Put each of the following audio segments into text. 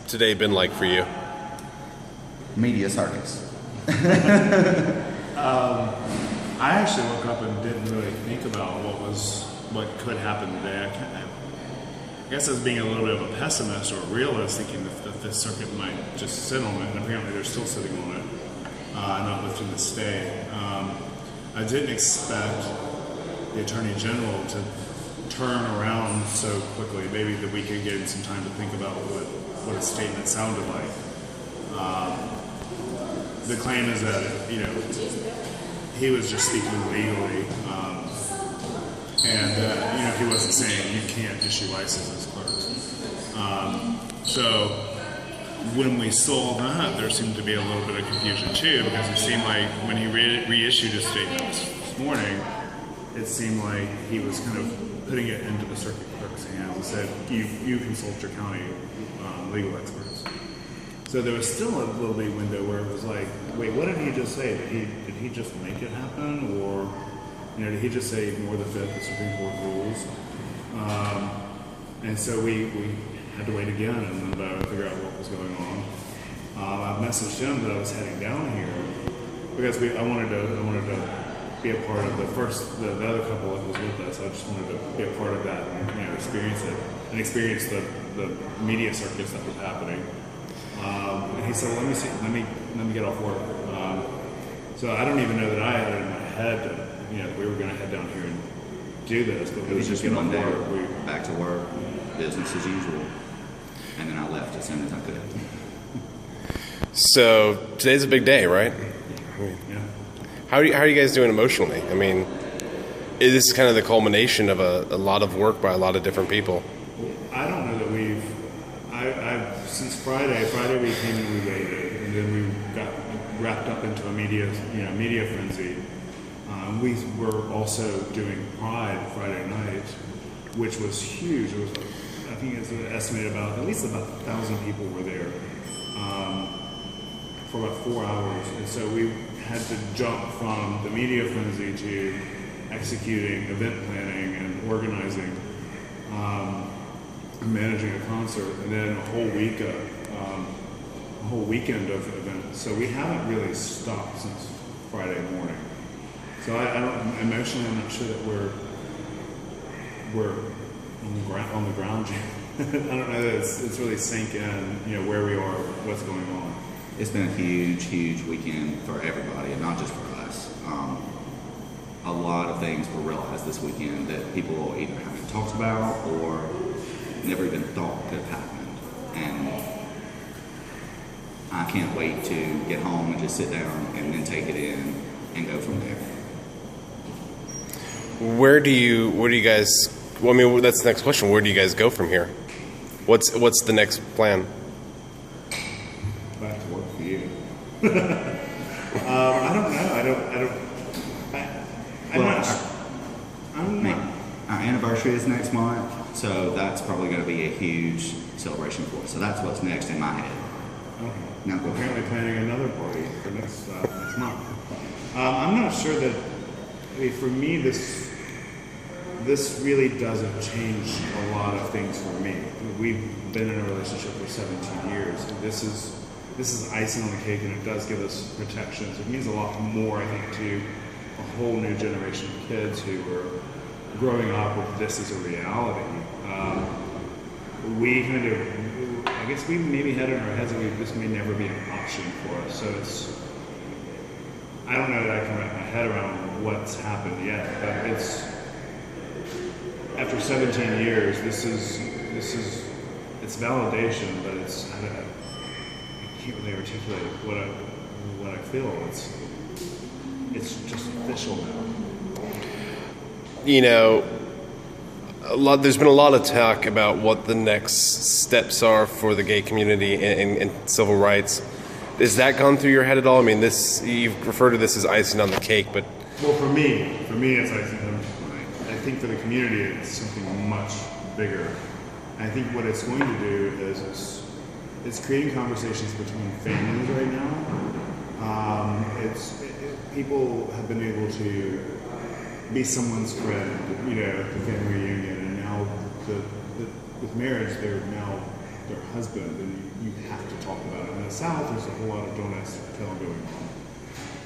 Today been like for you? Media circus. I actually woke up and didn't really think about what could happen today. I guess I was being a little bit of a pessimist or a realist, thinking that this circuit might just sit on it, and apparently they're still sitting on it, not lifting the stay. I didn't expect the Attorney General to turn around so quickly. Maybe that we could give him some time to think about what a statement sounded like. The claim is that he was just speaking legally, and he wasn't saying you can't issue licenses clerks. So when we saw that, there seemed to be a little bit of confusion too, because it seemed like when he reissued his statement this morning, it seemed like he was kind of putting it into the circuit clerk's hands and said, you consult your county legal experts. So there was still a little bit window where it was like, wait, what did he just say? Did he just make it happen, or did he just say ignore the Fifth, the Supreme Court rules? And so we had to wait again and then figure out what was going on. I messaged him that I was heading down here because I wanted to be a part of the other couple that was with us. I just wanted to be a part of that and experience the media circus that was happening. And he said, well, let me get off work. So I don't even know that I had it in my head that we were going to head down here and do this, but It was just get one off day, work. back to work, business as usual, and then I left as soon as I could. So today's a big day, right? Yeah. How are you guys doing emotionally? I mean, this is kind of the culmination of a lot of work by a lot of different people. I don't know that I've since Friday we came and we waited, and then we got wrapped up into a media frenzy. We were also doing Pride Friday night, which was huge. It was, I think it's estimated at least about 1,000 people were there for about 4 hours, and so we had to jump from the media frenzy to executing event planning and organizing. Managing a concert, and then a whole weekend of events. So we haven't really stopped since Friday morning. So I don't emotionally, I'm not sure that we're on the ground yet. I don't know that it's really sank in, where we are, what's going on. It's been a huge weekend for everybody, and not just for us. A lot of things were realized this weekend that people either haven't talked about or never even thought could have happened. And I can't wait to get home and just sit down and then take it in and go from there. Where do you guys? Well, I mean, that's the next question. Where do you guys go from here? What's the next plan? Back to work for you. I don't know. I'm not. Our anniversary is next month, so that's probably going to be a huge celebration for us. So that's what's next in my head. Okay. Now go ahead. Apparently planning another party for next month. I'm not sure that. For me, this really doesn't change a lot of things for me. We've been in a relationship for 17 years. And this is icing on the cake, and it does give us protections. It means a lot more, I think, to a whole new generation of kids who are growing up with this as a reality. We kind of, I guess we maybe had in our heads that this may never be an option for us. So I don't know that I can wrap my head around what's happened yet, but it's, after 17 years, it's validation, but I can't really articulate what I feel. It's just official now. There's been a lot of talk about what the next steps are for the gay community and civil rights. Has that gone through your head at all? I mean, you've referred to this as icing on the cake, but... Well, for me, it's icing on the cake. I think for the community, it's something much bigger. I think what it's going to do is it's creating conversations between families right now. People have been able to be someone's friend, at the family reunion, and now with marriage, they're now their husband, then you have to talk about it. In the South, there's a whole lot of don't ask, tell going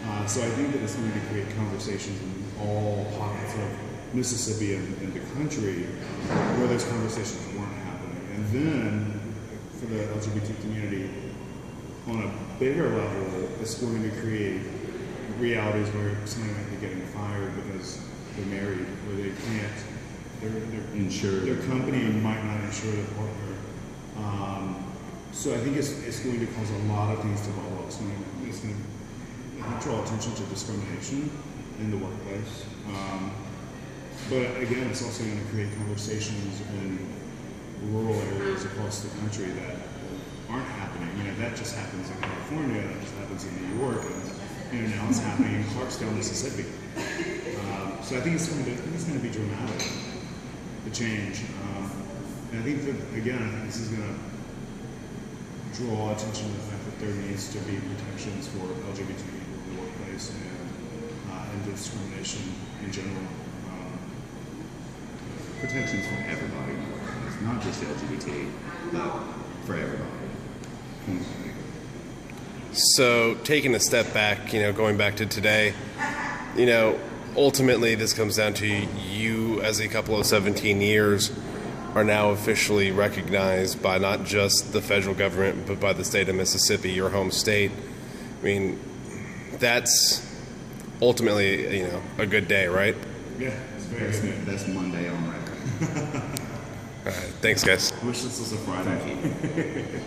on. So I think that it's going to create conversations in all pockets of Mississippi and the country where those conversations weren't happening. And then for the LGBT community, on a bigger level, it's going to create realities where somebody might be getting fired because they're married, or they can't, their company might not insure their partner. So I think it's going to cause a lot of things to bubble up. It's going to draw attention to discrimination in the workplace. But again, it's also going to create conversations in rural areas across the country that aren't happening. That just happens in California, that just happens in New York, and now it's happening in Clarksdale, Mississippi. So I think it's going to be dramatic, the change. And I think that, again, this is going to draw attention to the fact that there needs to be protections for LGBT people in the workplace and discrimination in general. Protections for everybody in the workplace, not just LGBT, but for everybody. So taking a step back, going back to today, ultimately this comes down to you as a couple of 17 years are now officially recognized by not just the federal government, but by the state of Mississippi, your home state. I mean, that's ultimately, a good day, right? Yeah, it's very good. That's Monday on record. All right, thanks, guys. Wish this was a Friday. Thank you.